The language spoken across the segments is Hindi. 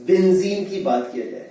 बेंजीन की बात किया जाए,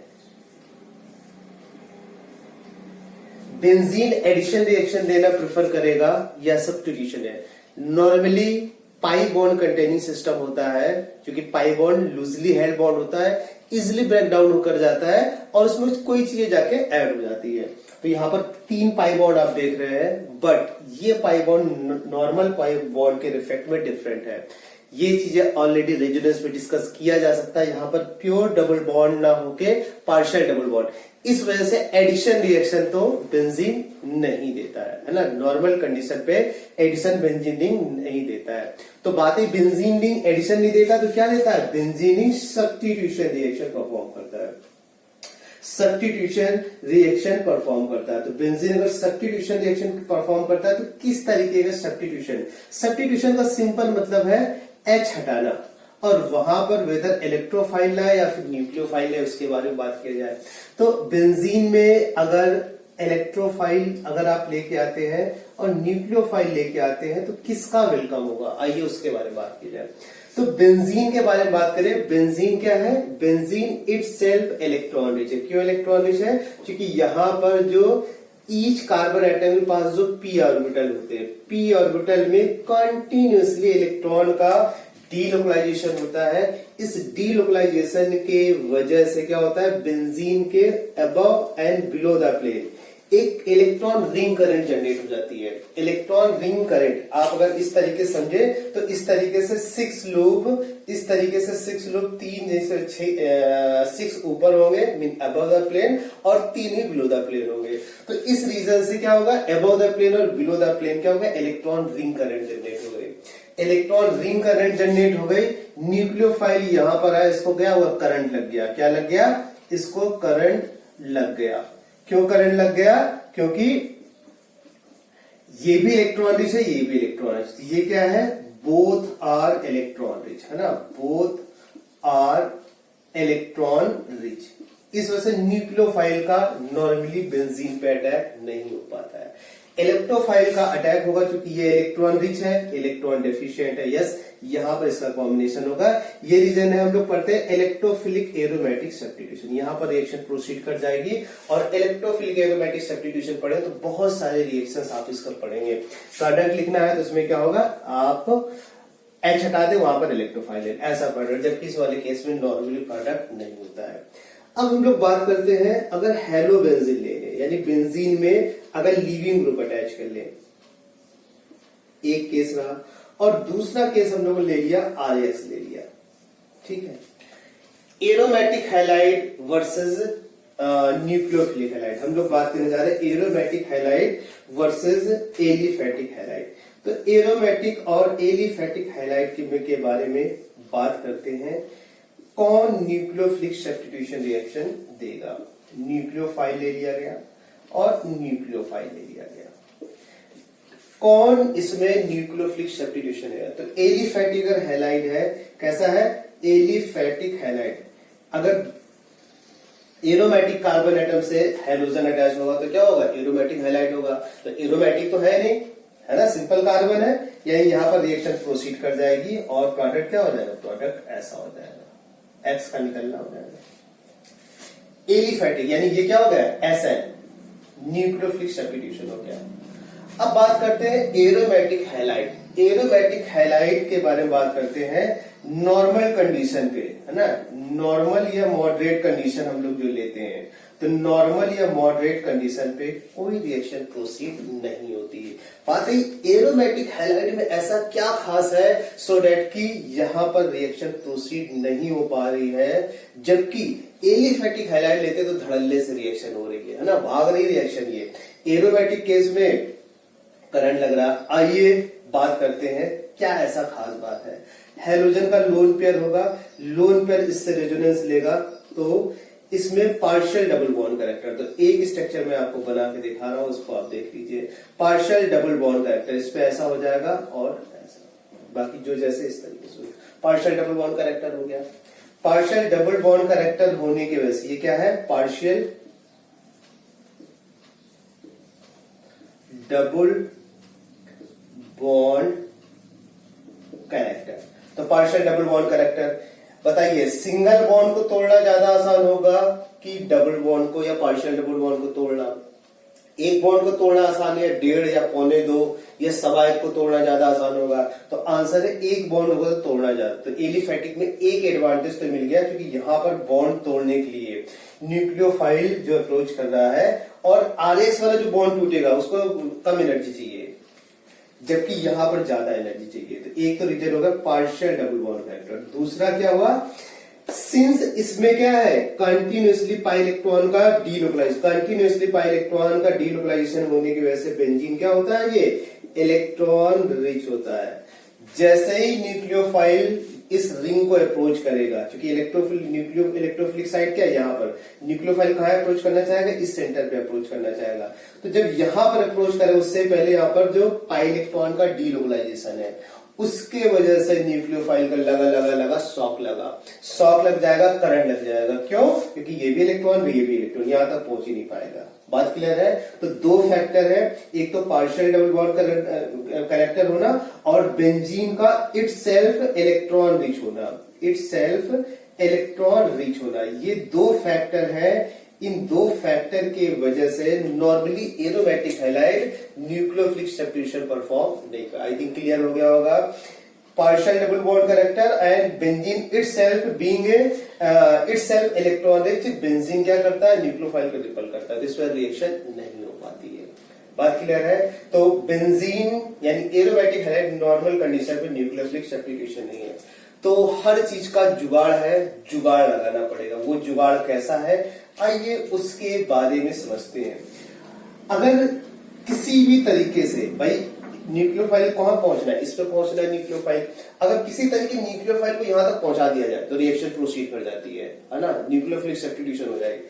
बेंजीन एडिशन रिएक्शन देना प्रेफर करेगा या सब्स्टिट्यूशन है? Normally pi bond containing system होता है, क्योंकि pi bond loosely held bond होता है, इजिली ब्रेक डाउन होकर जाता है और उसमें कोई चीजें जाके ऐड हो जाती है। तो यहां पर 3 पाई बॉन्ड आप देख रहे हैं, बट ये pi bond normal pi bond के रिफेक्ट में डिफरेंट है। ये चीजें ऑलरेडी रेजोनेंस में डिस्कस किया जा सकता है। यहां पर प्योर डबल बॉन्ड ना होके पार्शियल डबल बॉन्ड, इस वजह से एडिशन रिएक्शन तो बेंजीन नहीं देता है ना। नॉर्मल कंडीशन पे एडिशन बेंजीनिंग नहीं देता है। तो बात है बेंजीनिंग एडिशन नहीं देता तो क्या देता है? बेंजीनिंग सब्स्टिट्यूशन रिएक्शन परफॉर्म करता है, सब्स्टिट्यूशन रिएक्शन परफॉर्म करता है। तो बेंजीन अगर सब्स्टिट्यूशन रिएक्शन परफॉर्म करता है तो किस तरीके का सब्स्टिट्यूशन? सब्स्टिट्यूशन का सिंपल मतलब है H हटाना, और वहां पर वेदर इलेक्ट्रोफाइल है या फिर न्यूक्लियोफाइल है उसके बारे में बात किया जाए तो बेंजीन में अगर इलेक्ट्रोफाइल अगर आप लेके आते हैं और न्यूक्लियोफाइल लेके आते हैं तो किसका वेलकम होगा? आइए उसके बारे में बात की जाए। तो बेंजीन के बारे में बात करें, बेंजीन क्या है? बेंजीन इटसेल्फ इलेक्ट्रॉन रिच है। क्यों इलेक्ट्रॉन रिच है? क्योंकि यहां पर जो ईच कार्बन एटम के पास जो पी ऑर्बिटल होते हैं, पी ऑर्बिटल में कंटिन्यूअसली इलेक्ट्रॉन का डीलोकलाइजेशन होता है। इस डीलोकलाइजेशन के वजह से क्या होता है? बेंजीन के above and below the plane एक इलेक्ट्रॉन रिंग करंट जनरेट हो जाती है। इलेक्ट्रॉन रिंग करंट आप अगर इस तरीके से समझे तो इस तरीके से 6 लूप, इस तरीके से 6 लूप, 3 जैसे 6 ऊपर होंगे मीन अबव द प्लेन और 3 ही बिलो द प्लेन होंगे। तो इस रीजन से क्या होगा? अबव द प्लेन और बिलो द प्लेन क्या होगा? इलेक्ट्रॉन रिंग करंट जनरेट हो गई। इलेक्ट्रॉन रिंग करंट जनरेट हो गई। न्यूक्लियोफाइल यहां पर आया, इसको गया और करंट लग गया। क्या लग गया? इसको करंट लग गया। क्यों करंट लग गया? क्योंकि ये भी इलेक्ट्रॉन रिच है, ये भी इलेक्ट्रॉन रिच। ये क्या है? बोथ आर इलेक्ट्रॉन रिच है ना, बोथ आर इलेक्ट्रॉन रिच। इस वजह से न्यूक्लियोफाइल का नॉर्मली बेंजीन पे अटैक नहीं हो पाता है। इलेक्ट्रोफाइल का अटैक होगा क्योंकि ये इलेक्ट्रॉन रिच है, इलेक्ट्रॉन डेफिशिएंट है। यस, यहां पर इसका कॉम्बिनेशन होगा। ये रीजन है हम लोग पढ़ते हैं इलेक्ट्रोफिलिक एरोमेटिक सब्स्टिट्यूशन। यहां पर रिएक्शन प्रोसीड कर जाएगी और इलेक्ट्रोफिलिक एरोमेटिक सब्स्टिट्यूशन पढ़े तो बहुत सारे रिएक्शंस आप इसका पढ़ेंगे। प्रोडक्ट लिखना है तो उसमें क्या होगा? आप H हटा दे, वहां पर इलेक्ट्रोफाइल है, ऐसा प्रोडक्ट, जबकि इस वाले केस में नॉर्मली प्रोडक्ट नहीं होता है। अब हम लोग बात करते हैं अगर हेलो बेंजीन ले लें, यानी बेंजीन में अगर लीविंग ग्रुप अटैच कर लें, एक केस रहा, और दूसरा केस हम लोगों ने ले लिया RX ले लिया, ठीक है। Aromatic halide versus nucleophilic halide, हम लोग बात करने जा रहे हैं aromatic halide versus aliphatic halide. तो एरोमेटिक और एलिफेटिक हैलाइड के बारे में बात करते हैं। कौन न्यूक्लियोफिलिक सब्स्टिट्यूशन रिएक्शन देगा? न्यूक्लियोफाइल ले लिया गया और न्यूक्लियोफाइल ले लिया गया। कौन इसमें न्यूक्लियोफिलिक सब्स्टिट्यूशन है? तो एलिफेटिक अगर हैलाइड है, कैसा है? Aliphatic halide. अगर एरोमेटिक कार्बन एटम से हाइड्रोजन अटैच होगा तो क्या होगा? एरोमेटिक हैलाइड होगा। तो एरोमेटिक तो है नहीं, है ना, सिंपल कार्बन है, यानी यहां पर रिएक्शन प्रोसीड कर जाएगी और प्रोडक्ट क्या हो जाएगा? प्रोडक्ट ऐसा हो जाएगा, एक्स का निकलना हो जाएगा। एलिफेटिक यानी ये क्या हो गया? SN, न्यूक्लियोफिलिक सब्स्टिट्यूशन हो गया। अब बात करते हैं एरोमेटिक हैलाइड। एरोमेटिक हैलाइड के बारे में बात करते हैं नॉर्मल कंडीशन पे, है ना। नॉर्मल या मॉडरेट कंडीशन हम लोग जो लेते हैं, तो नॉर्मल या मॉडरेट कंडीशन पे कोई रिएक्शन प्रोसीड नहीं होती है। बात है एरोमेटिक हैलाइड में ऐसा क्या खास है सो दैट कि यहां पर रिएक्शन प्रोसीड नहीं हो पा रही है, जबकि एलिफेटिक हैलाइड लेते तो धड़ल्ले से रिएक्शन हो रही है ना, भाग रही रिएक्शन। ये एरोमेटिक केस में करंट लग रहा। आइए बात करते हैं क्या ऐसा खास बात है। हैलोजन का लोन पेयर होगा, लोन पेयर इससे रेजोनेंस लेगा तो इसमें पार्शियल डबल बॉन्ड कैरेक्टर, तो एक स्ट्रक्चर में आपको बना के दिखा रहा हूं, उसको आप देख लीजिए। पार्शियल डबल बॉन्ड कैरेक्टर इस पे ऐसा हो जाएगा और ऐसा, बाकी जो जैसे इस तरीके से पार्शियल डबल बॉन्ड कैरेक्टर हो गया। पार्शियल डबल बॉन्ड कैरेक्टर होने की वजह से ये क्या है? Partial double bond character. तो पार्शियल डबल बॉन्ड कैरेक्टर बताइए सिंगल बॉन्ड को तोड़ना ज्यादा आसान होगा कि डबल बॉन्ड को या पार्शियल डबल बॉन्ड को तोड़ना? एक बॉन्ड को तोड़ना आसान है, 1.5 या 1.25 या 1.25 को तोड़ना ज्यादा आसान होगा? तो आंसर है एक बॉन्ड होगा तो तोड़ना ज्यादा। तो एलिफैटिक में एक एडवांटेज तो मिल गया क्योंकि यहां पर बॉन्ड तोड़ने के लिए न्यूक्लियोफाइल जो अप्रोच कर रहा है और आरएस वाला जो बॉन्ड टूटेगा उसको कम एनर्जी चाहिए, जबकि यहां पर ज्यादा एनर्जी चाहिए। तो एक तो रीजन होगा पार्शियल डबल बॉन्ड फैक्टर। दूसरा क्या हुआ, सिंस इसमें क्या है कंटिन्यूअसली पाई इलेक्ट्रॉन का डीलोकलाइजेशन होने की वजह से बेंजीन क्या होता है, ये इलेक्ट्रॉन रिच होता है। जैसे ही न्यूक्लियोफाइल इस रिंग को अप्रोच करेगा, क्योंकि इलेक्ट्रोफिलिक साइड क्या है यहाँ पर, न्यूक्लियोफाइल कहाँ अप्रोच करना चाहेगा, इस सेंटर पे अप्रोच करना चाहेगा। तो जब यहां पर अप्रोच करे उससे पहले यहाँ पर जो पाई इलेक्ट्रॉन का डीलोकलाइजेशन है उसके वजह से न्यूक्लियोफाइल का लगा शॉक लग जाएगा, करंट लग जाएगा। क्यों? क्योंकि ये भी इलेक्ट्रॉन यहां तक पहुंच ही नहीं पाएगा। बात क्लियर है? तो दो फैक्टर है, एक तो पार्शियल डबल बॉन्ड करेक्टर होना और बेंजीन का इटसेल्फ इलेक्ट्रॉन रिच होना, ये दो फैक्टर है। इन दो फैक्टर के वजह से normally aromatic halide nucleophilic substitution perform नहीं कर। आई थिंक क्लियर हो गया होगा। Partial double bond character and benzene itself being itself electron rich, benzene क्या करता है, न्यूक्लियोफाइल को रिपेल करता है, इस पर रिएक्शन नहीं हो पाती है। बात क्लियर है? तो बेंजीन यानी एरोमेटिक हैलाइड नॉर्मल कंडीशन में न्यूक्लियोफिलिक सब्स्टिट्यूशन नहीं है। तो हर चीज का जुगाड़ है, जुगाड़ लगाना पड़ेगा। वो जुगाड़ कैसा है, आइए उसके बारे में समझते हैं। अगर किसी भी तरीके से भाई न्यूक्लियोफाइल कहां पहुंचना है, इस पर पहुंचना है न्यूक्लियोफाइल, अगर किसी तरीके न्यूक्लियोफाइल को यहां तक पहुंचा दिया जाए तो रिएक्शन प्रोसीड कर जाती है ना, न्यूक्लियोफिलिक सब्स्टिट्यूशन हो जाएगी।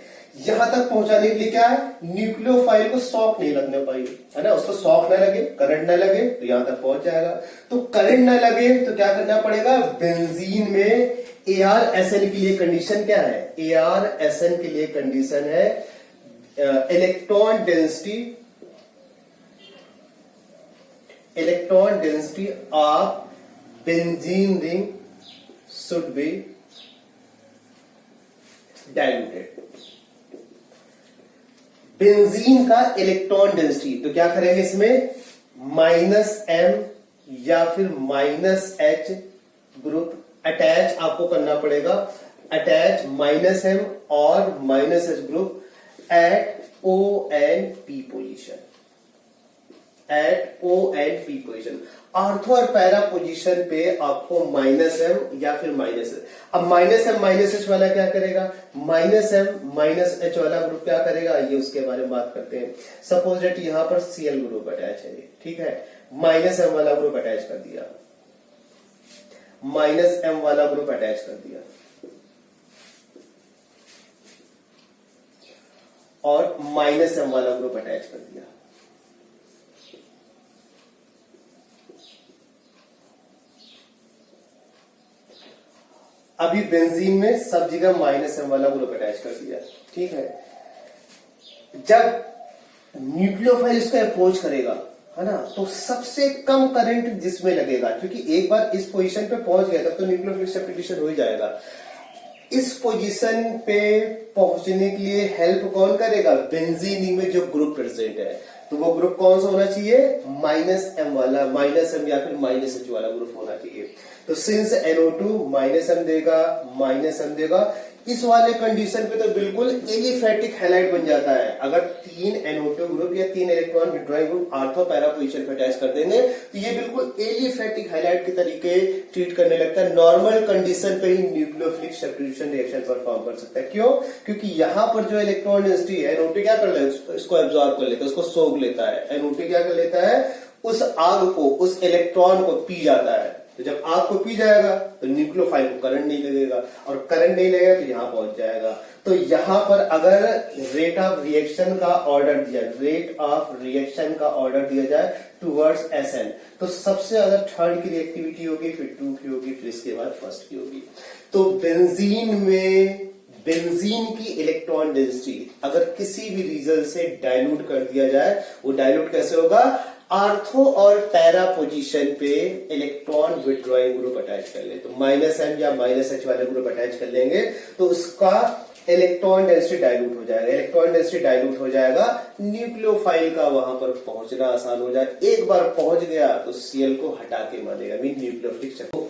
यहां तक पहुंचाने के लिए क्या है, न्यूक्लियोफाइल को शॉक नहीं लगना पाएगी, है ना, उसको शॉक ना लगे, करंट ना लगे तो यहां तक पहुंच जाएगा। तो करंट ना लगे तो क्या करना पड़ेगा, बेंजीन में ArSn के लिए कंडीशन क्या है, ArSn के लिए कंडीशन है electron density of benzene ring should be diluted. Benzene का इलेक्ट्रॉन डेंसिटी तो क्या करेंगे इसमें -m या फिर -H ग्रुप अटैच आपको करना पड़ेगा, अटैच -m और -H group at O and P position, ortho और पैरा पोजीशन पे आपको -m या फिर -H। अब -m -H वाला क्या करेगा, -m -H वाला ग्रुप क्या करेगा, ये उसके बारे में बात करते हैं। सपोज दैट यहां पर Cl ग्रुप अटैच है, ठीक है, -m वाला ग्रुप अटैच कर दिया, -m वाला ग्रुप अटैच कर दिया और -m वाला ग्रुप अटैच कर दिया। अभी बेंजीन में सब जगह -m वाला ग्रुप अटैच कर दिया, ठीक है। जब न्यूक्लियोफाइल इसको अप्रोच करेगा, है ना, तो सबसे कम करंट जिसमें लगेगा, क्योंकि एक बार इस पोजीशन पे पहुंच गया तब तो न्यूक्लियोफिलिक सब्स्टिट्यूशन हो ही जाएगा। इस पोजीशन पे पहुंचने के लिए हेल्प कौन करेगा, बेंजीन में जो ग्रुप प्रेजेंट है, तो वो ग्रुप कौन सा होना चाहिए, -m वाला, -m या फिर -H वाला ग्रुप होना चाहिए। तो सिंस NO2 -m देगा, इस वाले कंडीशन पे तो बिल्कुल एलिफैटिक हैलाइड बन जाता है। अगर 3 NO2 ग्रुप या 3 electron withdrawing group ortho para position पे अटैच कर देंगे तो ये बिल्कुल एलिफैटिक हैलाइड के तरीके ट्रीट करने लगता है। नॉर्मल कंडीशन पे ही न्यूक्लियोफिलिक सब्स्टिट्यूशन रिएक्शन परफॉर्म कर सकता है। क्यों? क्योंकि यहां पर जो इलेक्ट्रॉन डेंसिटी है, NO2 क्या कर लेता है, इसको एब्जॉर्ब कर लेता है, उसको सोख लेता है। NO2 क्या कर लेता है, उस आग को, उस इलेक्ट्रॉन को पी जाता है। तो जब आग को पी जाएगा तो न्यूक्लियोफाइल को करंट नहीं लगेगा, और करंट नहीं लगेगा तो यहां पहुंच जाएगा। तो यहां पर अगर रेट ऑफ रिएक्शन का ऑर्डर दिया जाए टुवर्ड्स Sn, तो सबसे ज्यादा थर्ड की रिएक्टिविटी होगी, फिर 2 की होगी, फिर इसके बाद फर्स्ट की होगी। तो बेंजीन की इलेक्ट्रॉन डेंसिटी अगर किसी भी रीजन से डाइल्यूट कर दिया जाए, वो डाइल्यूट कैसे होगा, आर्थो और पैरा पोजीशन पे इलेक्ट्रॉन विथड्रॉइंग ग्रुप अटैच कर ले, तो -m या -h वाले ग्रुप अटैच कर लेंगे तो उसका इलेक्ट्रॉन डेंसिटी डाइल्यूट हो जाएगा। इलेक्ट्रॉन डेंसिटी डाइल्यूट हो जाएगा, न्यूक्लियोफाइल का वहां पर पहुंचना आसान हो जाए। एक बार पहुंच गया तो सीएल को हटा के मानेगा, मीन न्यूक्लियोफिलिक चक्र।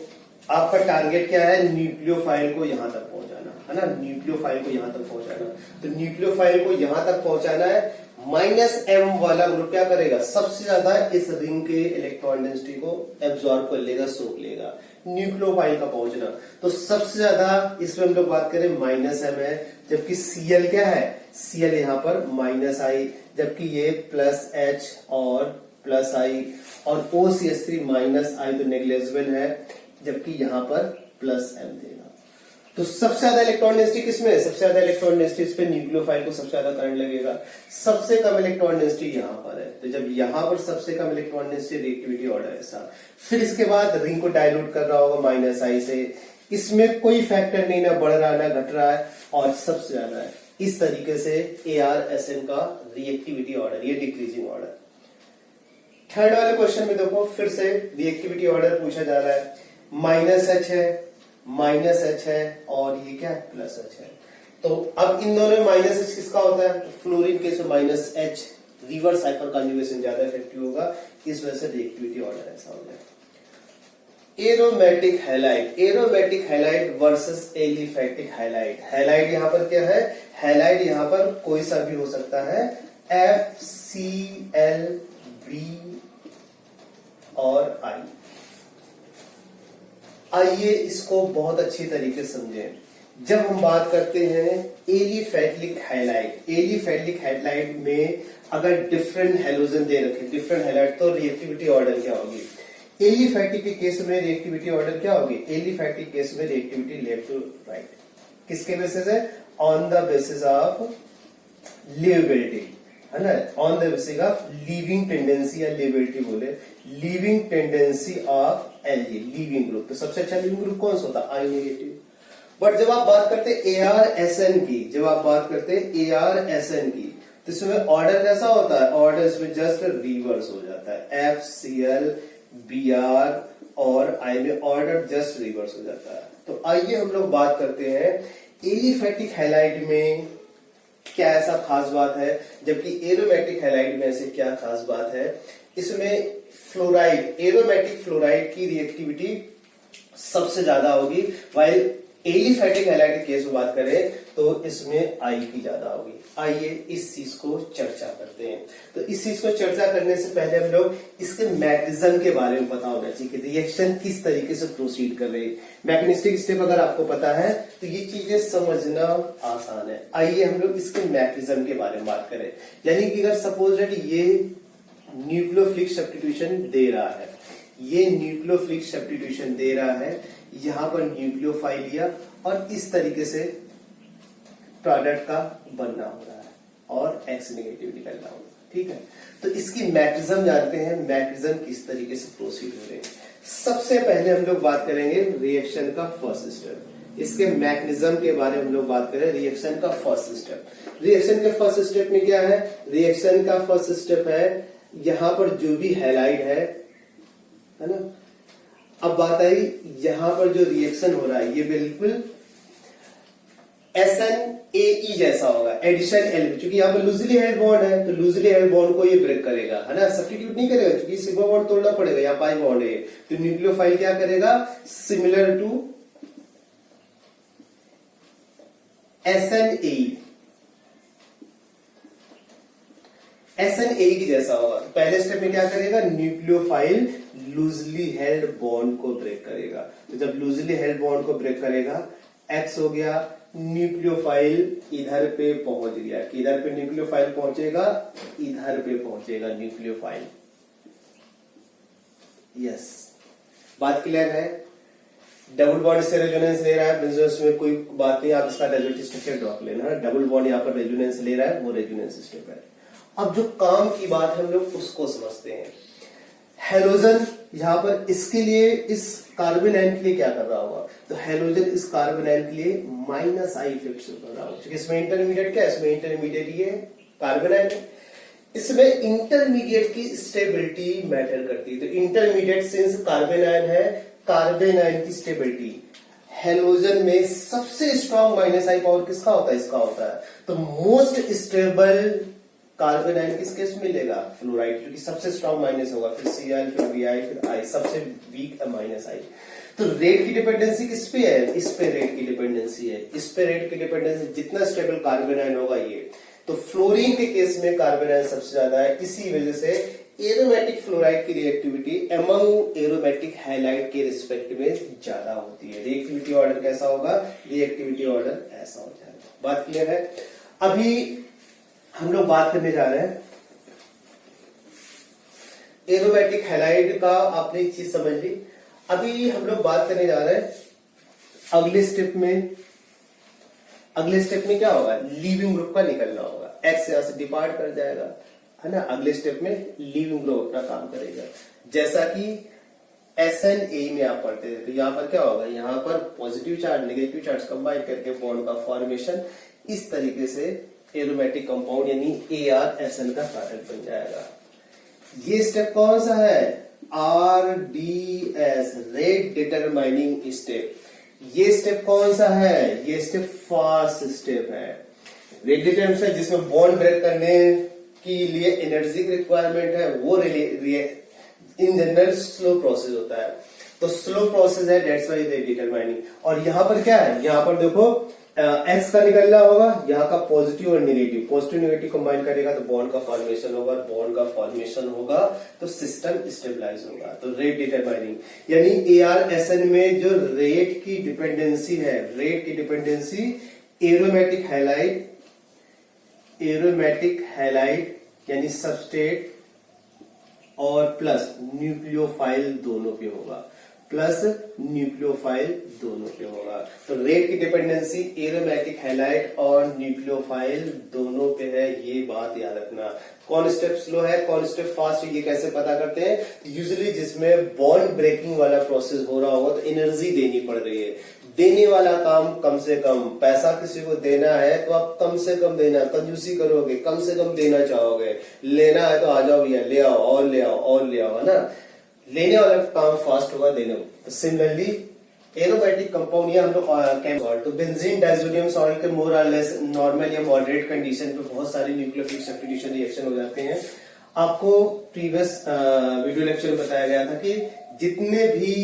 आपका टारगेट क्या है? न्यूक्लियोफाइल को यहां तक पहुंचाना है ना, न्यूक्लियोफाइल को यहां तक पहुंचाना। तो न्यूक्लियोफाइल को यहां तक पहुंचाना है। -m वाला ग्रुप क्या करेगा? सबसे ज्यादा इस रिंग के इलेक्ट्रॉन डेंसिटी को एब्जॉर्ब कर लेगा, सोख लेगा। न्यूक्लियोफाइल का पहुंचना तो सबसे ज्यादा इसमें हम लोग बात करें -m है, जबकि Cl क्या है? Cl यहां पर -I, जबकि ये +H और +I और OCH3 -I तो नेग्लेजिबल है, जबकि यहां पर +m देगा। तो सबसे ज्यादा इलेक्ट्रॉन डेंसिटी किसमें है? सबसे ज्यादा इलेक्ट्रॉन डेंसिटी इस पे न्यूक्लियोफाइल को सबसे ज्यादा करंट लगेगा। सबसे कम इलेक्ट्रॉन डेंसिटी यहां पर है, तो जब यहां पर सबसे कम इलेक्ट्रॉन डेंसिटी, रिएक्टिविटी ऑर्डर ऐसा। फिर इसके बाद रिंग को डाइल्यूट कर रहा होगा -I से, इसमें कोई फैक्टर नहीं, ना बढ़ रहा ना घट रहा है, और सबसे ज्यादा है। इस तरीके से ArSn का रिएक्टिविटी ऑर्डर, ये डिक्रीजिंग ऑर्डर। थर्ड वाले क्वेश्चन में देखो, फिर से रिएक्टिविटी ऑर्डर पूछा जा रहा है। -H है, -H है, और ये क्या है? +H है। तो अब इन दोनों में -H किसका होता है? फ्लोरीन केस में -H, रिवर्स हाइपर कॉन्जुगेशन ज्यादा इफेक्टिव होगा, इस वजह से रिएक्टिविटी ऑर्डर ऐसा हो जाए। Aromatic halide, aromatic halide versus aliphatic halide. Halide यहां पर क्या है? हैलाइड यहां पर कोई सा भी हो सकता है, FCl, B और I। आइए इसको बहुत अच्छी तरीके से समझें। जब हम बात करते हैं एलिफैटिक हैलाइड, एलिफैटिक हैलाइड में अगर डिफरेंट हैलोजन दे रखे, डिफरेंट हैलाइड, तो रिएक्टिविटी ऑर्डर क्या होगी? एलिफैटिक के केस में रिएक्टिविटी ऑर्डर क्या होगी? एलिफैटिक केस में रिएक्टिविटी लेफ्ट टू राइट। किसके बेसिस है? On the basis of liveability, है ना, on the basis of leaving tendency, या लिवेबिलिटी बोले, leaving tendency of Lg, leaving group. तो सबसे अच्छा लीविंग ग्रुप कौन सा होता है? I negative. बट जब आप बात करते हैं ArSn की, जब आप बात करते हैं ArSn की, तो इसमें ऑर्डर कैसा होता है? ऑर्डर इसमें जस्ट रिवर्स हो जाता है। FCl, Br और I में ऑर्डर जस्ट रिवर्स हो जाता है। तो आइए हम लोग बात करते हैं एलिफैटिक हैलाइड में क्या ऐसा खास बात है, जबकि एरोमेटिक हैलाइड में ऐसे क्या खास बात है। इसमें फ्लोराइड, एरोमेटिक फ्लोराइड की रिएक्टिविटी सबसे ज्यादा होगी, वाइल एलिफैटिक हैलाइड के केस में बात करें तो इसमें I की ज्यादा होगी। आइए इस चीज को चर्चा करते हैं। तो इस चीज को चर्चा करने से पहले हम लोग इसके मैकेनिज्म के बारे में पता होना चाहिए कि रिएक्शन किस तरीके से प्रोसीड कर रही है। मैकेनिस्टिक स्टेप अगर आपको पता है तो ये चीजें समझना आसान है। आइए हम लोग इसके मैकेनिज्म के बारे में बात करें। यानी कि अगर सपोज दैट ये न्यूक्लियोफिलिक सब्स्टिट्यूशन दे रहा है, ये न्यूक्लियोफिलिक सब्स्टिट्यूशन दे रहा है, यहां पर न्यूक्लियोफाइल लिया और इस तरीके से प्रोडक्ट का बनना हो रहा है और X नेगेटिव निकलना होगा, ठीक है। तो इसकी मैकेनिज्म जानते हैं, मैकेनिज्म किस तरीके से प्रोसीड हो रहे हैं। सबसे पहले हम लोग बात करेंगे रिएक्शन का फर्स्ट स्टेप। इसके मैकेनिज्म के बारे में हम लोग बात करें। रिएक्शन का फर्स्ट स्टेप, रिएक्शन के फर्स्ट स्टेप में क्या है? रिएक्शन का फर्स्ट स्टेप है यहां पर जो भी हैलाइड है ना। अब बात आई यहां पर जो रिएक्शन हो रहा है ये बिल्कुल SnAe जैसा होगा, एडिशन L, क्योंकि यहाँ पर लूजली हेल्ड बॉन्ड है तो लूजली हेल्ड बॉन्ड को ये ब्रेक करेगा, है ना, सब्स्टिट्यूट नहीं करेगा क्योंकि सिग्मा बॉन्ड तोड़ना पड़ेगा, यहाँ पाई बॉन्ड है। तो न्यूक्लियोफाइल क्या करेगा? सिमिलर टू SnAe की जैसा होगा। तो पहले स्टेप में क्या करेगा? न्यूक्लियोफाइल लूजली हेल्ड बॉन्ड को ब्रेक करेगा। तो जब लूजली हेल्ड बॉन्ड को ब्रेक करेगा, X हो गया, न्यूक्लियोफाइल इधर पे पहुंच गया। किधर पे न्यूक्लियोफाइल पहुंचेगा? इधर पे पहुंचेगा न्यूक्लियोफाइल। यस, बात क्लियर है। डबल बॉन्ड से रेजोनेंस ले रहा है, बिजनेस में कोई बात नहीं, आप इसका डेरिवेटिव स्ट्रक्चर ड्रॉप लेना है। डबल बॉन्ड यहाँ पर रेजोनेंस ले रहा है, वो रेजोनेंस स्टेप है। अब जो काम की बात है हम लोग उसको समझते हैं। हेलोजन यहां पर इसके लिए, इस कार्बोनाइल के लिए क्या कर रहा होगा? तो हेलोजन इस कार्बोनाइल के लिए -I फिक्स कर रहा होगा, क्योंकि इसमें इंटरमीडिएट क्या है? इसमें इंटरमीडिएट ये कार्बोनाइल है। इसमें इंटरमीडिएट की स्टेबिलिटी मैटर करती है। तो इंटरमीडिएट सिंस कार्बन आयन है, कार्बन आयन की स्टेबिलिटी, हेलोजन में सबसे स्ट्रॉन्ग माइनस आई पावर किसका होता है? इसका होता है। तो मोस्ट स्टेबल कार्बन आयन किस केस में मिलेगा? फ्लोराइड, क्योंकि सबसे स्ट्रॉन्ग माइनस होगा, फिर Cl, फिर Bi, फिर I, सबसे वीक माइनस आई। तो रेट की डिपेंडेंसी किस पे है? इस पे रेट की डिपेंडेंसी है, इस पे रेट की डिपेंडेंसी, जितना स्टेबल कार्बन आयन होगा ये। तो फ्लोरीन के केस में कार्बन आयन सबसे ज्यादा है, इसी वजह से एरोमेटिक फ्लोराइड की रिएक्टिविटी अमंग एरोमेटिक हैलाइड के रिस्पेक्ट में ज्यादा होती है। रिएक्टिविटी ऑर्डर कैसा होगा? रिएक्टिविटी ऑर्डर ऐसा हो जाएगा। बात क्लियर है? अभी हम लोग बात करने जा रहे हैं एरोमेटिक हैलाइड का। आपने एक चीज समझ ली। अभी हम लोग बात करने जा रहे हैं अगले स्टेप में। अगले स्टेप में क्या होगा? लीविंग ग्रुप का निकलना होगा। एक्स यहां से डिपार्ट कर जाएगा, है ना। अगले स्टेप में लीविंग ग्रुप अपना काम करेगा। जैसा कि SNA में आप पढ़ते थे, तो यहां पर क्या होगा? यहां पर positive charge negative charge combine करके बॉन्ड का फॉर्मेशन, इस तरीके से एरोमेटिक कंपाउंड यानी ArSN का कारक बन जाएगा। ये स्टेप कौन सा है? RDS, rate determining step. ये स्टेप कौन सा है? ये स्टेप फास्ट स्टेप है। रेट डिटरमिनेशन जिसमें बॉन्ड ब्रेक करने के लिए एनर्जी की रिक्वायरमेंट है, वो इन जनरल स्लो प्रोसेस होता है। तो स्लो प्रोसेस है, दैट्स व्हाई रेट डिटरमाइनिंग। और यहां पर क्या है? यहां पर देखो एक्स का निकलना होगा, यहाँ का पॉजिटिव और नेगेटिव, पॉजिटिव नेगेटिव कंबाइन करेगा तो बॉन्ड का फॉर्मेशन होगा, बॉन्ड का फॉर्मेशन होगा तो सिस्टम स्टेबलाइज होगा। तो रेट डिटरमाइनिंग यानी ArSN में जो रेट की डिपेंडेंसी है, रेट की डिपेंडेंसी एरोमेटिक हैलाइड यानी सबस्ट्रेट और प्लस न्यूक्लियोफाइल दोनों पे होगा, प्लस न्यूक्लियोफाइल दोनों पे होगा। तो रेट की डिपेंडेंसी एरोमेटिक हैलाइड और न्यूक्लियोफाइल दोनों पे है, ये बात याद रखना। कौन स्टेप स्लो है, कौन स्टेप फास्ट है, ये कैसे पता करते हैं? यूजुअली जिसमें बॉन्ड ब्रेकिंग वाला प्रोसेस हो रहा होगा तो एनर्जी देनी पड़ रही है, देने वाला काम कम से कम, पैसा किसी को देना है तो आप कम से कम देना, कंजूसी करोगे, कम से कम देना चाहोगे। लेना है तो आ जाओ भैया, ले आओ और ले आओ और ले आओ, है ना। लेने वाला काम फास्ट होगा, देने। तो सिमिलरली एरोमेटिक कंपाउंड या हम लोग तो बेंजीन डाइजोनियम सॉल्ट के मोर और लेस नॉर्मल या मॉडरेट कंडीशन पे बहुत सारी न्यूक्लियोफिलिक सब्स्टिट्यूशन रिएक्शन हो जाते हैं। आपको प्रीवियस वीडियो लेक्चर में बताया गया था कि जितने भी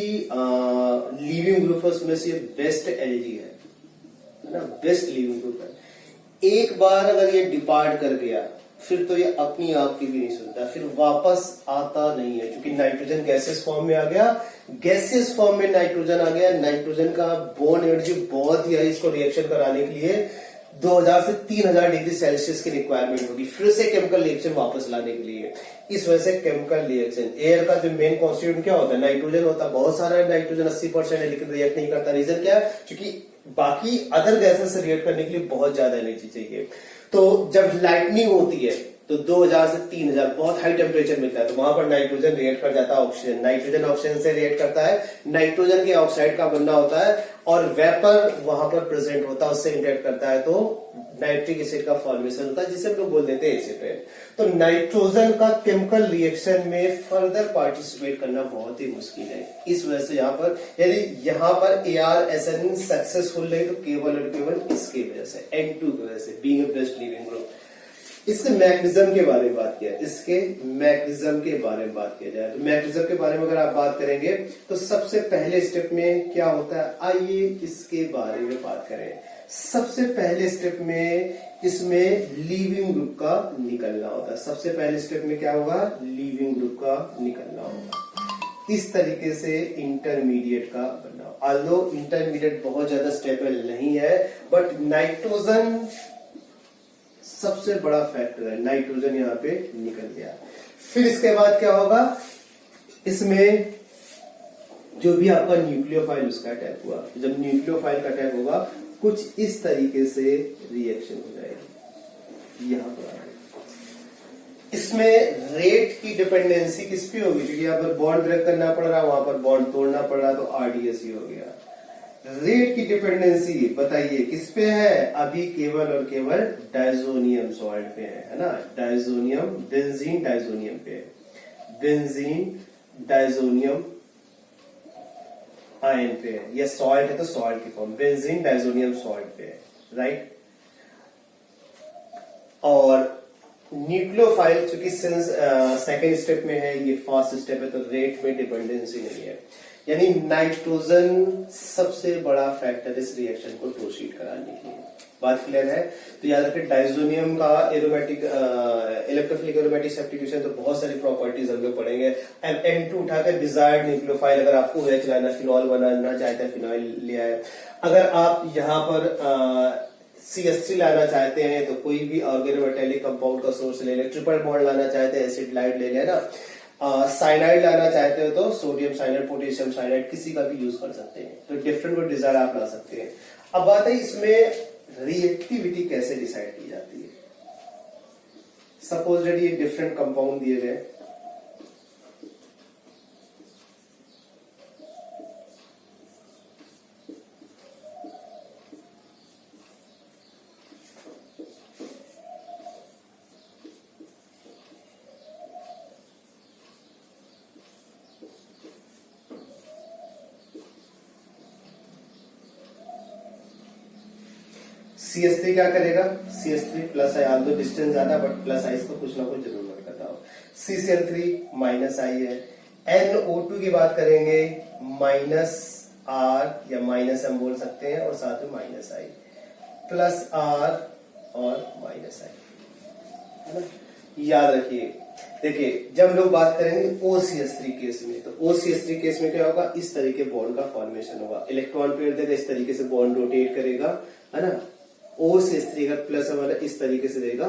लीविंग ग्रुप है उसमें से बेस्ट Lg है ना, बेस्ट लीविंग ग्रुप है। एक बार अगर ये डिपार्ट कर गया फिर तो ये अपनी आप की भी नहीं सुनता, फिर वापस आता नहीं है, क्योंकि नाइट्रोजन गैसेस फॉर्म में आ गया। गैसेस फॉर्म में नाइट्रोजन आ गया, नाइट्रोजन का बॉन्ड एनर्जी बहुत ही है, इसको रिएक्शन कराने के लिए 2000 से 3000 डिग्री सेल्सियस की रिक्वायरमेंट होगी, फिर से केमिकल रिएक्शन वापस लाने के लिए। इस वजह से केमिकल रिएक्शन, एयर का जो मेन कॉन्स्टिट्यूएंट क्या होता है? नाइट्रोजन होता है। बहुत सारा नाइट्रोजन 80% है, लेकिन रिएक्ट नहीं करता। रीजन क्या है? क्योंकि बाकी अदर गैसेस से रिएक्ट करने के लिए बहुत ज्यादा एनर्जी चाहिए। तो जब लाइटनिंग होती है तो 2000 से 3000 बहुत हाई टेम्परेचर मिलता है, तो वहां पर नाइट्रोजन रिएक्ट कर जाता है ऑक्सीजन, नाइट्रोजन ऑक्सीजन से रिएक्ट करता है, नाइट्रोजन के ऑक्साइड का बनना होता है और वेपर वहां पर प्रेजेंट होता है, उससे इंटरेक्ट करता है तो नाइट्रिक एसिड का फॉर्मेशन होता है, जिसे हम लोग बोल देते हैं एसिड। तो नाइट्रोजन का केमिकल रिएक्शन में फर्दर पार्टिसिपेट करना बहुत ही मुश्किल है। इस वजह से यहाँ पर यदि यहाँ पर ArSN सक्सेसफुल रही तो केवल और केवल इसकी वजह से, N2 की वजह से, being a best leaving group. इसके मैकेनिज्म के बारे में बात किया, इसके मैकेनिज्म के बारे में बात किया जाए तो मैकेनिज्म के बारे में अगर आप बात करेंगे तो सबसे पहले स्टेप में क्या होता है, आइए इसके बारे में बात करें। सबसे पहले स्टेप में इसमें लीविंग ग्रुप का निकलना होता है। सबसे पहले स्टेप में क्या होगा? लीविंग ग्रुप का निकलना होगा। इस तरीके से इंटरमीडिएट का बनना। ऑल्दो इंटरमीडिएट बहुत ज्यादा स्टेबल नहीं है, बट नाइट्रोजन सबसे बड़ा फैक्टर है, नाइट्रोजन यहाँ पे निकल गया। फिर इसके बाद क्या होगा? इसमें जो भी आपका न्यूक्लियोफाइल उसका अटैक हुआ, जब न्यूक्लियोफाइल का अटैक होगा कुछ इस तरीके से रिएक्शन हो जाएगी। यहां पर इसमें रेट की डिपेंडेंसी किस पे होगी? क्योंकि यहाँ पर बॉन्ड ब्रेक करना पड़ रहा है, वहां पर बॉन्ड तोड़ना पड़ रहा है, तो RDS ही हो गया। रेट की डिपेंडेंसी बताइए किस पे है? अभी केवल और केवल डाइजोनियम सॉल्ट पे है ना, डाइजोनियम बेंजीन डाइजोनियम पे है, बेंजीन डाइजोनियम आयन पे है, या सॉल्ट है तो सॉल्ट की फॉर्म बेंजीन डाइजोनियम सॉल्ट पे है, राइट। और न्यूक्लियोफाइल चूंकि सेकेंड स्टेप में है, ये फर्स्ट स्टेप है, तो रेट में डिपेंडेंसी नहीं है, यानी नाइट्रोजन सबसे बड़ा फैक्टर इस रिएक्शन को प्रोसीड कराने के लिए। बात क्लियर है? तो याद रखें डाइजोनियम का एरोमेटिक इलेक्ट्रोफिलिक एरोमेटिक सब्स्टिट्यूशन, तो बहुत सारी प्रॉपर्टीज हम लोग पढ़ेंगे। N2 उठाकर डिजायर्ड न्यूक्लियोफाइल, अगर आपको OH लाना, फिनॉल बनाना चाहते हैं, फिनॉल लिया है। अगर आप यहाँ पर CH3 लाना चाहते हैं तो कोई भी ऑर्गेनोमेटेलिक कंपाउंड का सोर्स ले लें, ट्रिपल बॉन्ड लाना चाहते हैं एसिड लाइट ले लें ना, साइनाइड लाना चाहते हो तो सोडियम साइनाइड, पोटेशियम साइनाइड, किसी का भी यूज कर सकते हैं। तो डिफरेंट डिजायर आप ला सकते हैं। अब बात है इसमें रिएक्टिविटी कैसे डिसाइड की जाती है। सपोज ये डिफरेंट कंपाउंड दिए गए, CH3 क्या करेगा? CH3 प्लस आई, आप दो डिस्टेंस ज्यादा बट प्लस आई इसको कुछ ना कुछ जरूर नोट करता हो। CCl3 माइनस आई है। NO2 की बात करेंगे, माइनस आर या माइनस हम बोल सकते हैं, और साथ में माइनस आई, प्लस आर और माइनस आई, है ना। याद रखिए, देखिए जब लोग बात करेंगे OCH3 केस में, तो OCH3 केस में क्या होगा? इस तरीके बॉन्ड का फॉर्मेशन होगा, इलेक्ट्रॉन पेयर देगा, इस तरीके से बॉन्ड रोटेट करेगा, है ना। OCH3 अगर प्लस वाला इस तरीके से देगा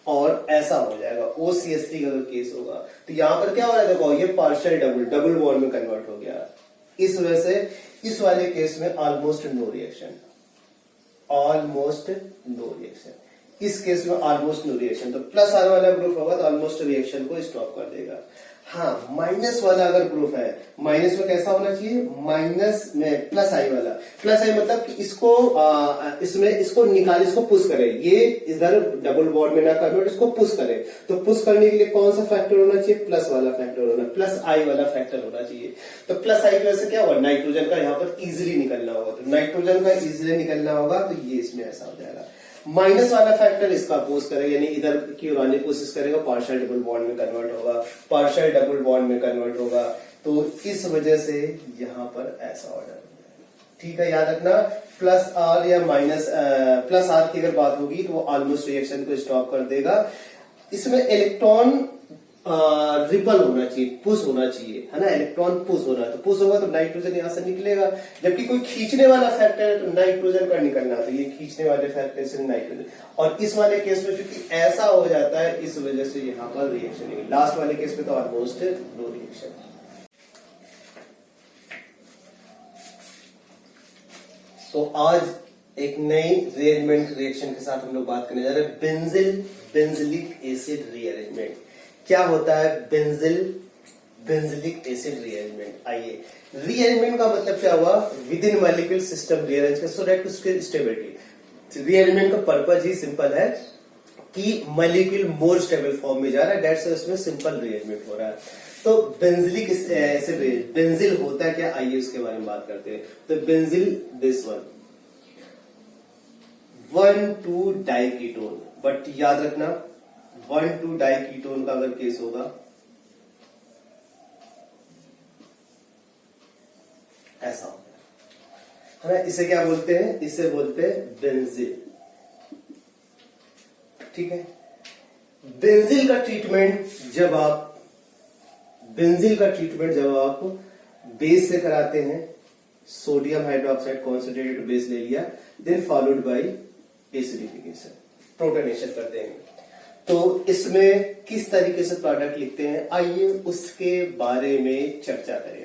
और ऐसा हो जाएगा। OCH3 का अगर केस होगा तो यहां पर क्या हो रहा है? देखो ये पार्शियल डबल बॉन्ड में कन्वर्ट हो गया। इस वजह से इस वाले केस में almost no reaction, almost no reaction. इस केस में ऑलमोस्ट नो रिएक्शन, तो प्लस आर वाला ग्रुप होगा तो ऑलमोस्ट रिएक्शन को स्टॉप कर देगा। हाँ, माइनस वाला अगर ग्रुप है, माइनस में कैसा होना चाहिए? माइनस में प्लस आई वाला, प्लस आई मतलब कि इसको इसमें इसको निकाल, इसको पुश करे, ये इधर डबल बॉन्ड में ना कन्वर्ट, इसको पुश करे। तो पुश करने के लिए कौन सा फैक्टर होना चाहिए? प्लस वाला फैक्टर होना, प्लस आई वाला फैक्टर होना चाहिए। तो प्लस आई की वजह से क्या होगा? नाइट्रोजन का यहाँ पर इजिली निकलना होगा, तो नाइट्रोजन का इजिली निकलना होगा तो ये इसमें ऐसा हो जाएगा। माइनस वाला फैक्टर इसका अपोज करेगा, यानी इधर की ओर आने की कोशिश करेगा, पार्शियल डबल बॉन्ड में कन्वर्ट होगा, पार्शियल डबल बॉन्ड में कन्वर्ट होगा, तो इस वजह से यहां पर ऐसा ऑर्डर हो जाएगा। ठीक है, याद रखना, प्लस आर या माइनस प्लस आर की अगर बात होगी तो वो ऑलमोस्ट रिएक्शन को स्टॉप कर देगा। इसमें इलेक्ट्रॉन रिपल होना चाहिए, पुश होना चाहिए, है ना। इलेक्ट्रॉन पुश होना, तो पुश होगा तो नाइट्रोजन यहां से निकलेगा, जबकि कोई खींचने वाला फैक्टर है तो नाइट्रोजन का निकलना, तो ये खींचने वाले फैक्टर से नाइट्रोजन। और इस वाले केस में चूंकि ऐसा हो जाता है, इस वजह से यहां पर रिएक्शन नहीं। लास्ट वाले केस में तो ऑलमोस्ट नो रिएक्शन। तो आज एक नई रीअरेंजमेंट रिएक्शन के साथ हम लोग बात करने जा रहे हैं, बेंजिलिक एसिड रीअरेंजमेंट। क्या होता है बेंजिलिक एसिड रीअरेंजमेंट? आइए, रीअरेंजमेंट का मतलब क्या हुआ? With in molecule system rearrange कर, सो दैट उसकी स्टेबिलिटी। रीअरेंजमेंट का पर्पज ही सिंपल है कि मॉलिक्यूल मोर स्टेबल फॉर्म में जा रहा है, दैट्स उसमें सिंपल रीअरेंजमेंट हो रहा है। तो बेंजिलिक एसिड, बेंजिल होता है क्या? आइए उसके बारे में बात करते हैं। तो benzyl this one 1,2 diketone, but याद रखना 1,2 डाइकीटोन का अगर केस होगा ऐसा होगा, है ना। इसे क्या बोलते हैं? इसे बोलते हैं बेंजिल। ठीक है, बेंजिल का ट्रीटमेंट जब आप बेस से कराते हैं, सोडियम हाइड्रोक्साइड कॉन्सेंट्रेटेड बेस ले लिया, then followed by acidification, protonation करते हैं। तो इसमें किस तरीके से प्रोडक्ट लिखते हैं, आइए उसके बारे में चर्चा करें।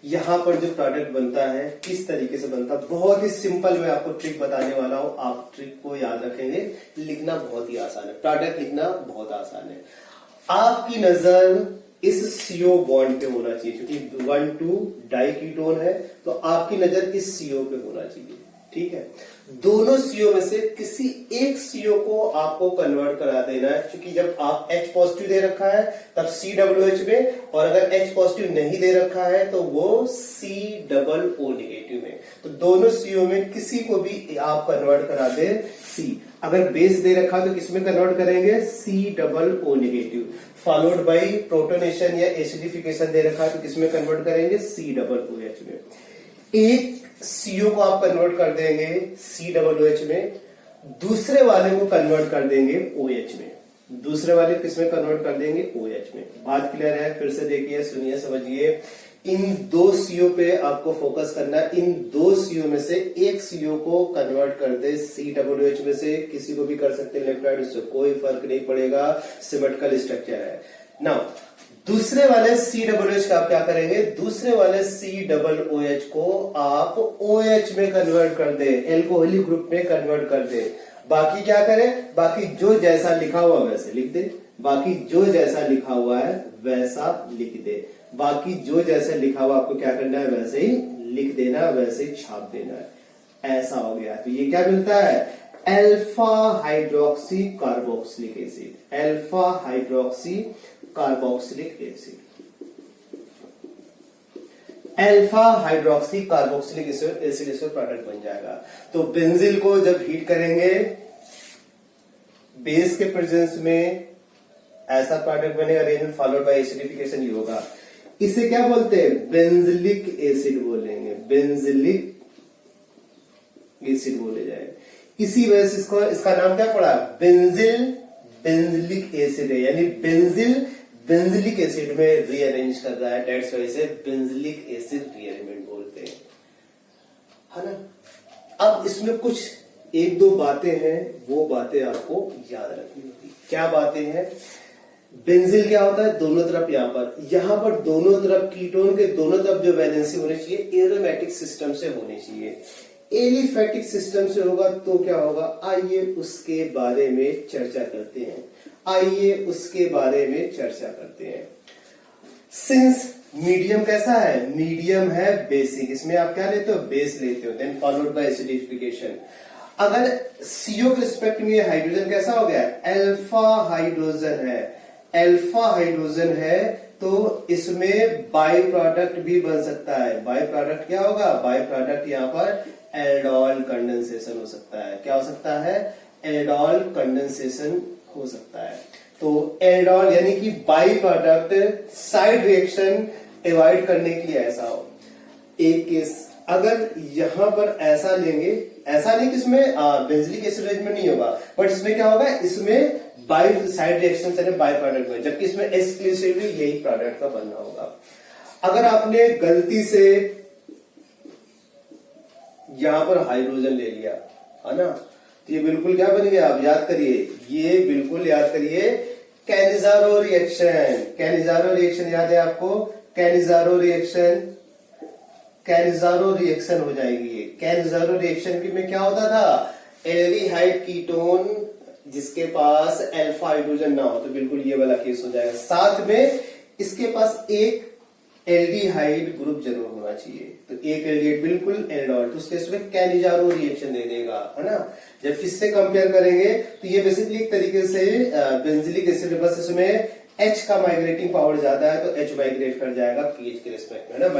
यहां पर जो प्रोडक्ट बनता है किस तरीके से बनता है, बहुत ही सिंपल मैं आपको ट्रिक बताने वाला हूं, आप ट्रिक को याद रखेंगे। लिखना बहुत ही आसान है, प्रोडक्ट लिखना बहुत आसान है। आपकी नजर इस CO बॉन्ड पे होना चाहिए, क्योंकि 1,2 डाई कीटोन है, तो आपकी नजर इस CO पे होना चाहिए। ठीक है, दोनों CO में से किसी एक CO को आपको कन्वर्ट करा देना है, क्योंकि जब आप H पॉजिटिव दे रखा है तब COOH में, और अगर H पॉजिटिव नहीं दे रखा है तो वो COO नेगेटिव में। तो दोनों CO में किसी को भी आप कन्वर्ट करा दे C। अगर बेस दे रखा तो किसमें कन्वर्ट करेंगे? COO negative, followed by protonation या एसिडिफिकेशन दे रखा है तो किसमें कन्वर्ट करेंगे? COOH में। एक CO को आप कन्वर्ट कर देंगे COOH में, दूसरे वाले को कन्वर्ट कर देंगे OH में, दूसरे वाले किसमें कन्वर्ट कर देंगे? OH में। बात क्लियर है? फिर से देखिए, सुनिए, समझिए। इन दो CO पे आपको फोकस करना है। इन दो CO में से एक CO को कन्वर्ट कर दे COOH में से, किसी को भी कर सकते हैं इलेक्ट्रोलाइट, उससे कोई फर्क नहीं पड़ेगा, सिमेट्रिकल स्ट्रक्चर है। नाउ दूसरे वाले COOH का आप क्या करेंगे? दूसरे वाले COOH को आप OH में कन्वर्ट कर दे, एल्कोहलिक ग्रुप में कन्वर्ट कर दे। बाकी क्या करें? बाकी जो जैसा लिखा हुआ वैसे लिख दे, बाकी जो जैसा लिखा हुआ है वैसा लिख दे, बाकी जो जैसा लिखा हुआ आपको क्या करना है? वैसे ही लिख देना, वैसे ही छाप देना है। ऐसा हो गया तो ये क्या मिलता है? Alpha hydroxy carboxylic acid, alpha hydroxy carboxylic acid, alpha hydroxy carboxylic acid इसमें प्रोडक्ट बन जाएगा। तो बेंजीन को जब हीट करेंगे बेस के प्रेजेंस में ऐसा प्रोडक्ट बनेगा, रिएजेंट फॉलोड बाय एसिडिफिकेशन ही होगा। इसे क्या बोलते हैं? बेंजिलिक एसिड बोलेंगे, बेंजिलिक एसिड बोले जाए। इसी वजह से इसका नाम क्या पड़ा? बेंजिल बेंजिलिक एसिड है, यानी बेंजिल बेंजिलिक एसिड में रीअरेंज कर रहा है, डेट्स वाइज से बेंजिलिक एसिड रीअरेंजमेंट बोलते हैं, है ना। अब इसमें कुछ एक दो बातें हैं, वो बातें आपको याद रखनी होगी। क्या बातें हैं? बेंजीन क्या होता है? दोनों तरफ यहां पर दोनों तरफ कीटोन के दोनों तरफ जो वैलेंसी होनी चाहिए एरोमेटिक सिस्टम से होनी चाहिए। एलिफेटिक सिस्टम से होगा तो क्या होगा? आइए उसके बारे में चर्चा करते हैं, आइए उसके बारे में चर्चा करते हैं। सिंस मीडियम कैसा है? मीडियम है बेसिक, इसमें आप क्या लेते हो? बेस लेते हो, देन फॉलोड बाय एसिडिफिकेशन। अगर CO के रिस्पेक्ट में हाइड्रोजन कैसा हो गया? अल्फा हाइड्रोजन है, अल्फा हाइड्रोजन है, तो इसमें बाई प्रोडक्ट भी बन सकता है। बाई प्रोडक्ट क्या होगा? बाई प्रोडक्ट यहाँ पर एल्डोल कंडेंसेशन हो सकता है। क्या हो सकता है? एल्डोल कंडेंसेशन हो सकता है। तो एल्डोल यानी कि by product side reaction avoid करने के लिए ऐसा हो। एक केस अगर यहां पर ऐसा लेंगे, ऐसा नहीं कि इसमें बेंजिलिक एसिड अरेंजमेंट नहीं होगा, बट इसमें क्या होगा? इसमें बाई साइड रिएक्शन से बाई प्रोडक्ट बने, जबकि इसमें एक्सक्लूसिवली यही प्रोडक्ट का बनना होगा। अगर आपने गलती से यहां पर हाइड्रोजन ले लिया, है ना, तो ये बिल्कुल क्या बन गया? आप याद करिए, ये बिल्कुल याद करिए कैनिजारो रिएक्शन। कैनिजारो रिएक्शन याद है आपको? कैनिजारो रिएक्शन, कैनिजारो रिएक्शन हो जाएगी ये। कैनिजारो रिएक्शन में क्या होता था? एल्डिहाइड कीटोन जिसके पास अल्फा हाइड्रोजन ना हो, तो बिल्कुल ये वाला केस हो जाएगा। साथ में इसके पास एक एल्डिहाइड ग्रुप जरूर होना चाहिए, तो एक एल्डिहाइड बिल्कुल एल्डोल, तो उसके इसमें कैनिजारो रिएक्शन दे देगा, है ना। जब किससे कंपेयर करेंगे तो ये बेसिकली एक तरीके से बेंजिलिक एसिड, बस इसमें H का माइग्रेटिंग पावर ज्यादा है तो H माइग्रेट कर जाएगा पीएच के रिस्पेक्ट में, है ना।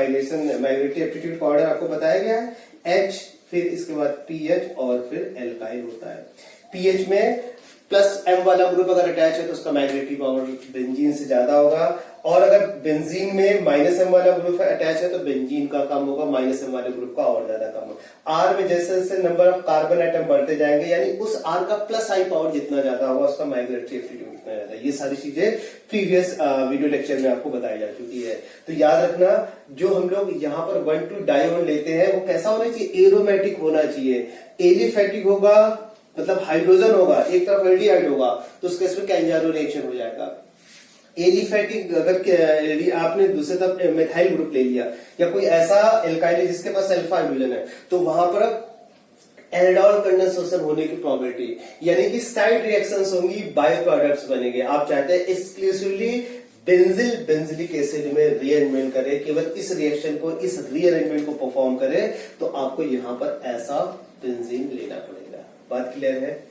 माइग्रेटिव एप्टीट्यूड का ऑर्डर आपको बताया गया है, H, फिर इसके बाद पीएच और फिर एल्काइल होता है। पीएच में प्लस M वाला ग्रुप अगर अटैच है तो उसका माइग्रेटिव पावर बेंजीन से ज्यादा होगा, और अगर बेंजीन में -M वाला ग्रुप अटैच है तो बेंजीन का कम होगा, -M वाले ग्रुप का और ज्यादा कम होगा। R में जैसे जैसे नंबर ऑफ कार्बन एटम बढ़ते जाएंगे, यानी उस R का प्लस I पावर जितना ज्यादा होगा उसका माइग्रेटरी एप्टीट्यूड उतना ज्यादा। ये सारी चीजें प्रीवियस वीडियो लेक्चर में आपको बताई जा चुकी है। तो याद रखना, जो हम लोग यहाँ पर 1,2 डायोन लेते हैं वो कैसा होना चाहिए? एरोमेटिक होना चाहिए। एलिफेटिक होगा मतलब हाइड्रोजन होगा, एक तरफ एल्डिहाइड होगा, तो उसके इसमें कैनिजारो रिएक्शन हो जाएगा। एलिफेटिक अगर आपने दूसरे तरफ मिथाइल ग्रुप ले लिया या कोई ऐसा एल्काइल है जिसके पास अल्फा हाइड्रोजन है, तो वहां पर एल्डोल कंडेंसेशन होने की प्रोबेबिलिटी, यानी कि साइड रिएक्शंस होंगी, बाय प्रोडक्ट्स बनेंगे। आप चाहते हैं एक्सक्लूसिवली बेंजिल बेंजिलिक एसिड में रीअरेंजमेंट करे, केवल इस रिएक्शन को, इस रीअरेंजमेंट को परफॉर्म करे, तो आपको यहां पर ऐसा बेंजीन लेना पड़ेगा। बात क्लियर है?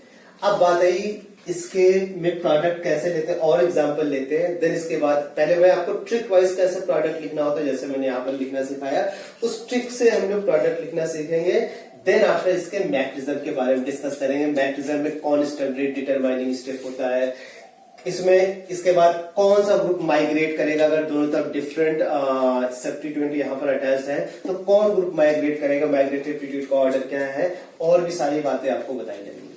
अब बात आई इसके में प्रोडक्ट कैसे लेते हैं, और एग्जांपल लेते हैं। देन इसके बाद पहले मैं आपको ट्रिक वाइज कैसे प्रोडक्ट लिखना होता है, जैसे मैंने यहां पर लिखना सिखाया, उस ट्रिक से हम लोग प्रोडक्ट लिखना सीखेंगे। देन आफ्टर इसके मैग्नेटिज्म के बारे में डिस्कस करेंगे। मैग्नेटिज्म में कौन स्टेप डिटरमाइनिंग स्टेप होता है, इसमें इसके बाद कौन सा ग्रुप माइग्रेट करेगा, अगर दोनों तरफ डिफरेंट सब्स्टिट्यूएंट यहां पर अटैच है तो कौन ग्रुप माइग्रेट करेगा, माइग्रेटेड का ऑर्डर क्या है, और भी सारी बातें आपको बताई जाएंगी।